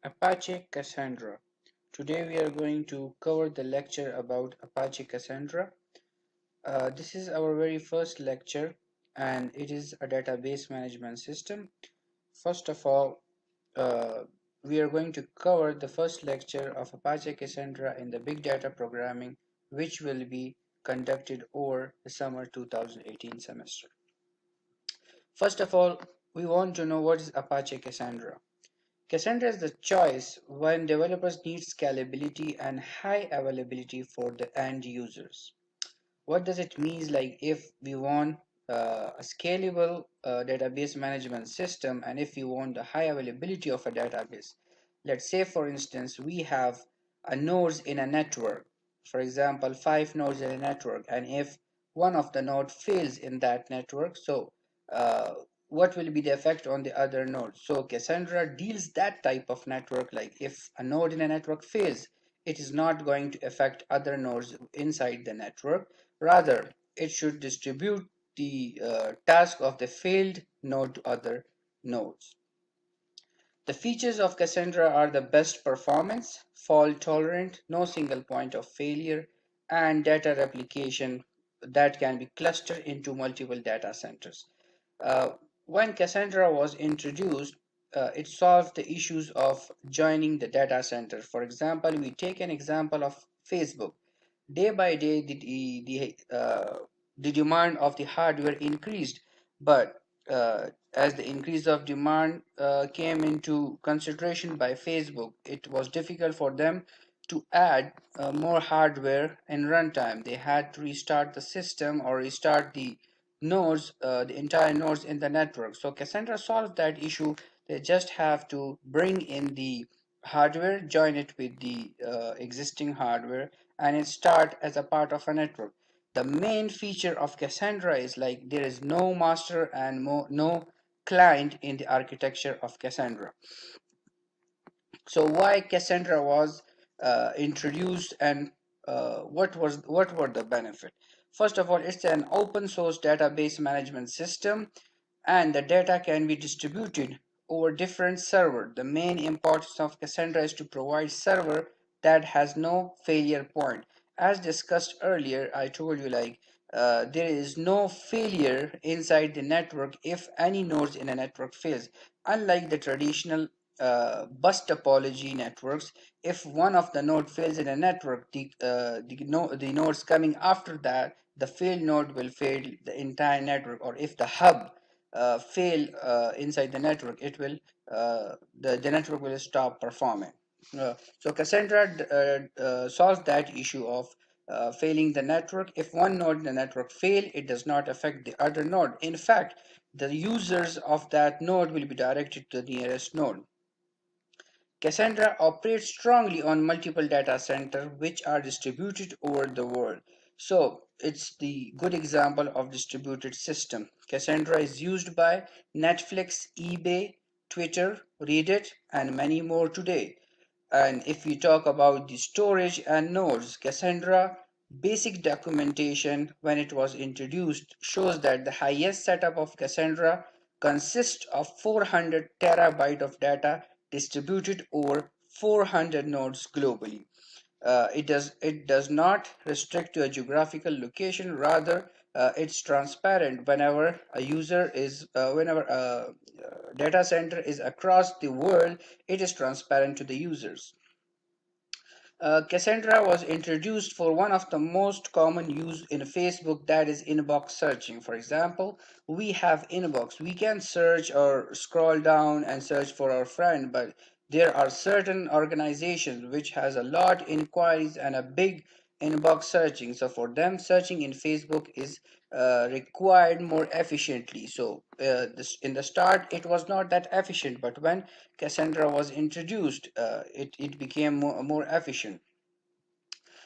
Apache Cassandra. Today we are going to cover the lecture about Apache Cassandra. This is our very first lecture and it is a database management system. First of all, we are going to cover the first lecture of Apache Cassandra in the Big Data Programming, which will be conducted over the summer 2018 semester. First of all, we want to know what is Apache Cassandra. Cassandra is the choice when developers need scalability and high availability for the end users. What does it mean? Like if we want a scalable database management system and if we want the high availability of a database. Let's say for instance we have a nodes in a network, for example 5 nodes in a network, and if one of the node fails in that network, so uh, what will be the effect on the other nodes? So Cassandra deals that type of network, like if a node in a network fails, it is not going to affect other nodes inside the network. Rather, it should distribute the task of the failed node to other nodes. The features of Cassandra are the best performance, fault tolerant, no single point of failure, and data replication that can be clustered into multiple data centers. Uh, when Cassandra was introduced, it solved the issues of joining the data center. For example, we take an example of Facebook. Day by day, the demand of the hardware increased, but as the increase of demand came into consideration by Facebook, it was difficult for them to add more hardware in runtime. They had to restart the system or restart the entire nodes in the network. So Cassandra solved that issue. They just have to bring in the hardware, join it with the existing hardware, and it start as a part of a network. The main feature of Cassandra is like there is no master and no client in the architecture of Cassandra. So why Cassandra was introduced, and what were the benefit? First of all, it's an open source database management system and the data can be distributed over different servers. The main importance of Cassandra is to provide server that has no failure point. As discussed earlier, I told you like there is no failure inside the network if any nodes in a network fails. Unlike the traditional bus topology networks, if one of the node fails in a network, the nodes coming after that, the failed node will fail the entire network. Or if the hub fail inside the network, it will the network will stop performing. So Cassandra solves that issue of failing the network. If one node in the network fail, it does not affect the other node. In fact, the users of that node will be directed to the nearest node. Cassandra operates strongly on multiple data centers which are distributed over the world. So it's the good example of distributed system. Cassandra is used by Netflix, eBay, Twitter, Reddit, and many more today. And if we talk about the storage and nodes, Cassandra basic documentation when it was introduced shows that the highest setup of Cassandra consists of 400 terabyte of data distributed over 400 nodes globally. It does not restrict to a geographical location. Rather, it's transparent whenever a user is whenever a data center is across the world. It is transparent to the users. Cassandra was introduced for one of the most common use in Facebook, that is inbox searching. For example, we have inbox. We can search or scroll down and search for our friend, but there are certain organizations which has a lot inquiries and a big inbox searching. So for them, searching in Facebook is required more efficiently. So in the start, it was not that efficient, but when Cassandra was introduced, it became more efficient.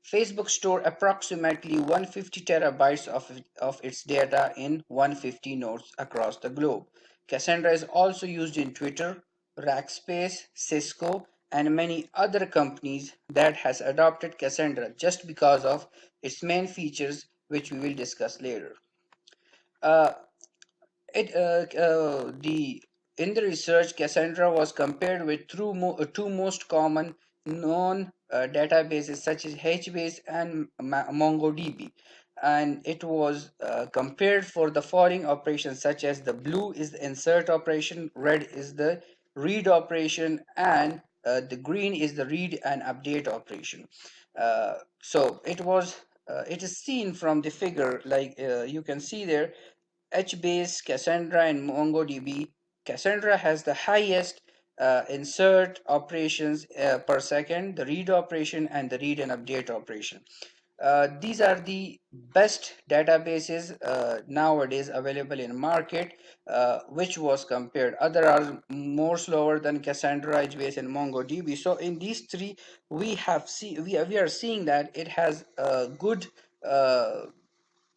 Facebook store approximately 150 terabytes of its data in 150 nodes across the globe. Cassandra is also used in Twitter, Rackspace, Cisco, and many other companies that has adopted Cassandra just because of its main features, which we will discuss later. Uh, the In the research, Cassandra was compared with two most common known databases such as HBase and MongoDB, and it was compared for the following operations such as the blue is the insert operation, red is the read operation, and the green is the read and update operation. So it is seen from the figure, like you can see there, HBase, Cassandra, and MongoDB. Cassandra has the highest insert operations per second, the read operation, and the read and update operation. These are the best databases nowadays available in market, which was compared. Other are more slower than Cassandra, HBase, and MongoDB. So in these three, we are seeing that it has a good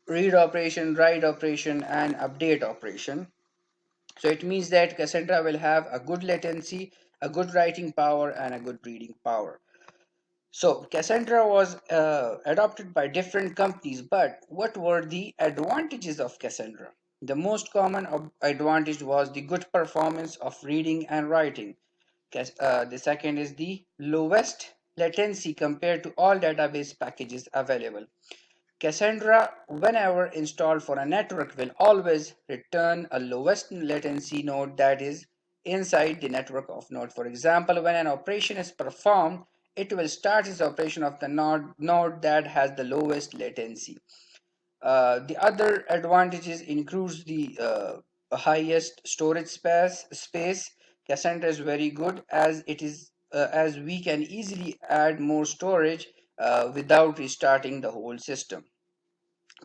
read operation, write operation, and update operation. So it means that Cassandra will have a good latency, a good writing power, and a good reading power. So Cassandra was adopted by different companies, but what were the advantages of Cassandra? The most common advantage was the good performance of reading and writing. The second is the lowest latency compared to all database packages available. Cassandra, whenever installed for a network, will always return a lowest latency node that is inside the network of node. For example, when an operation is performed, it will start its operation of the node that has the lowest latency. The other advantages includes the highest storage space. Cassandra is very good as it is as we can easily add more storage without restarting the whole system.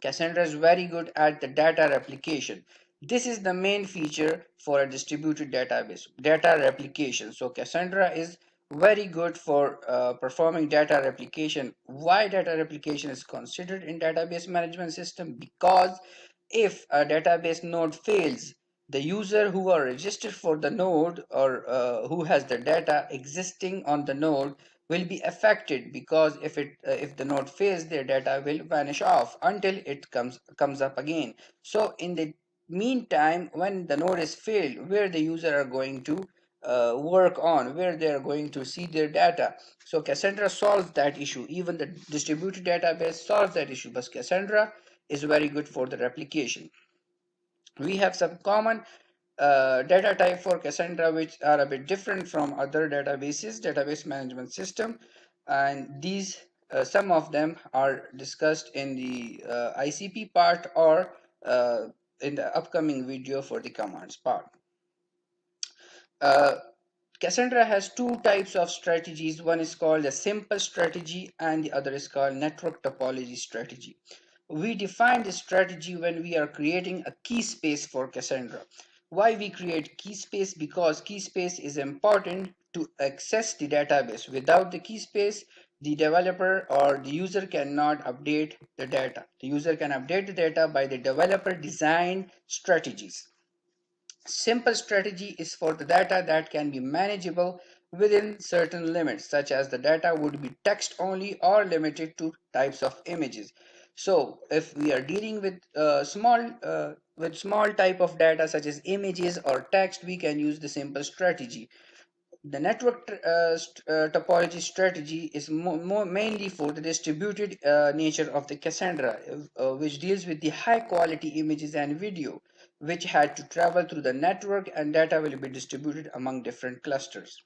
Cassandra is very good at the data replication. This is the main feature for a distributed database, data replication. So Cassandra is very good for performing data replication. Why data replication is considered in database management system? Because if a database node fails, the user who are registered for the node or who has the data existing on the node will be affected, because if the node fails, their data will vanish off until it comes up again. So in the meantime, when the node is failed, where the user are going to work on, where they are going to see their data. So Cassandra solves that issue. Even the distributed database solves that issue, but Cassandra is very good for the replication. We have some common data type for Cassandra which are a bit different from other database management system, and these some of them are discussed in the ICP part or in the upcoming video for the commands part. uh, Cassandra has two types of strategies. One is called a simple strategy and the other is called network topology strategy. We define the strategy when we are creating a key space for Cassandra. Why we create key space? Because key space is important to access the database. Without the key space, the developer or the user cannot update the data. The user can update the data by the developer designed strategies. Simple strategy is for the data that can be manageable within certain limits, such as the data would be text only or limited to types of images. So if we are dealing with small type of data such as images or text, we can use the simple strategy. The network topology strategy is mainly for the distributed nature of the Cassandra, which deals with the high quality images and video, which had to travel through the network and data will be distributed among different clusters.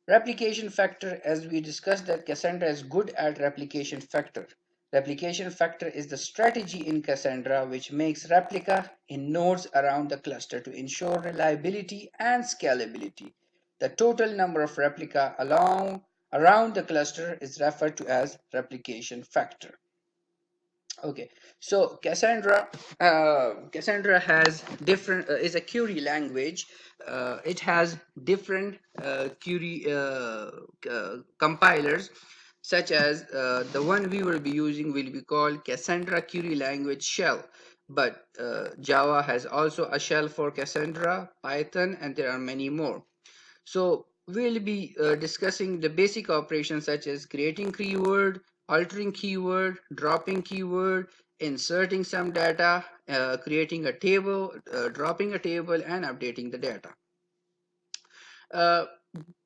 Replication factor, as we discussed that Cassandra is good at replication factor. Replication factor is the strategy in Cassandra which makes replica in nodes around the cluster to ensure reliability and scalability. The total number of replica around the cluster is referred to as replication factor. Okay, so Cassandra has different is a query language. It has different query compilers, such as the one we will be using will be called Cassandra Query Language Shell. But Java has also a shell for Cassandra, Python, and there are many more. So we'll be discussing the basic operations such as creating keyword, altering keyword, dropping keyword, inserting some data, creating a table, dropping a table, and updating the data. Uh,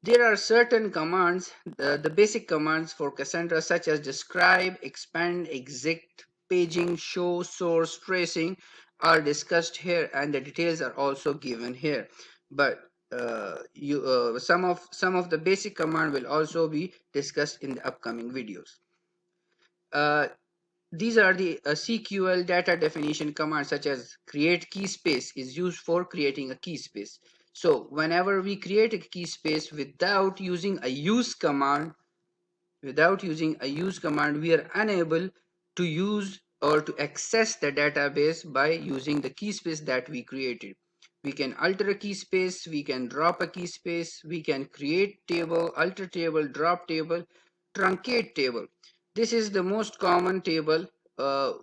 there are certain commands, the basic commands for Cassandra, such as describe, expand, exit, paging, show, source, tracing, are discussed here, and the details are also given here. But some of the basic command will also be discussed in the upcoming videos. Uh, these are the CQL data definition commands, such as create key space is used for creating a key space. So whenever we create a key space without using a use command, we are unable to use or to access the database by using the key space that we created. We can alter a key space, we can drop a key space, we can create table, alter table, drop table, truncate table. This is the most common table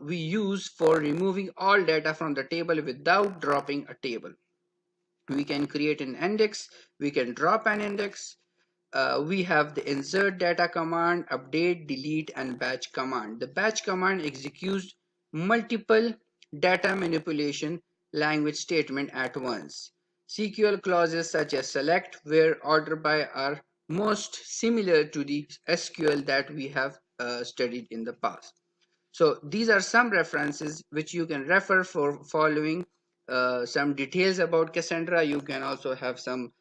we use for removing all data from the table without dropping a table. We can create an index, we can drop an index. We have the insert data command, update, delete, and batch command. The batch command executes multiple data manipulation language statement at once. SQL clauses such as select, where, order by are most similar to the SQL that we have studied in the past. So these are some references which you can refer for following some details about Cassandra. You can also have some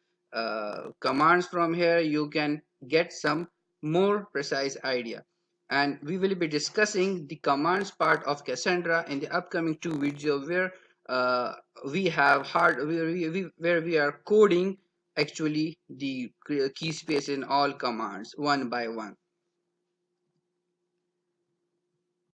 commands from here. You can get some more precise idea. And we will be discussing the commands part of Cassandra in the upcoming two videos, where uh, we have where we are coding actually the key space in all commands one by one.